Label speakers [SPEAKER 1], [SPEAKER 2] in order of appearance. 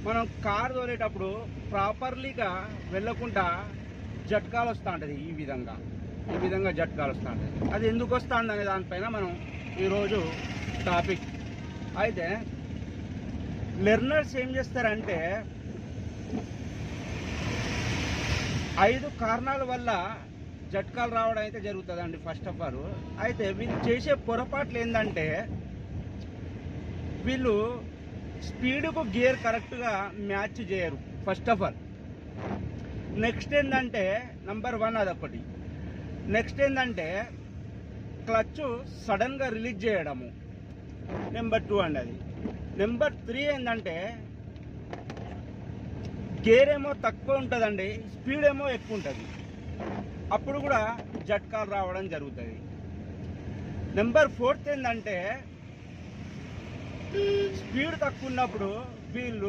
[SPEAKER 1] మనం కారు తోలేటప్పుడు ప్రాపర్లీగా వెళ్ళకుండా జట్కాలు వస్తూ ఉంటుంది. ఈ విధంగా జట్కాలు వస్తూ ఉంటుంది. అది ఎందుకు వస్తుంది అనే దానిపైన మనం ఈరోజు టాపిక్. అయితే లెర్నర్స్ ఏం చేస్తారంటే 5 కారణాల వల్ల జట్కాలు రావడం అయితే జరుగుతుందండి. ఫస్ట్ ఆఫ్ ఆల్ అయితే వీళ్ళు చేసే పొరపాట్లు ఏంటంటే వీళ్ళు స్పీడ్కు గేర్ కరెక్ట్గా మ్యాచ్ చేయరు ఫస్ట్ ఆఫ్ ఆల్. నెక్స్ట్ ఏంటంటే నంబర్ 1 అదొకటి. నెక్స్ట్ ఏంటంటే క్లచ్ సడన్గా రిలీజ్ చేయడము నెంబర్ 2 అండి. అది నెంబర్ 3 ఏంటంటే గేర్ ఏమో తక్కువ ఉంటుందండి, స్పీడ్ ఏమో ఎక్కువ ఉంటుంది. అప్పుడు కూడా జట్కాలు రావడం జరుగుతుంది. నెంబర్ 4 ఏంటంటే స్పీడ్ తక్కువ ఉన్నప్పుడు వీళ్ళు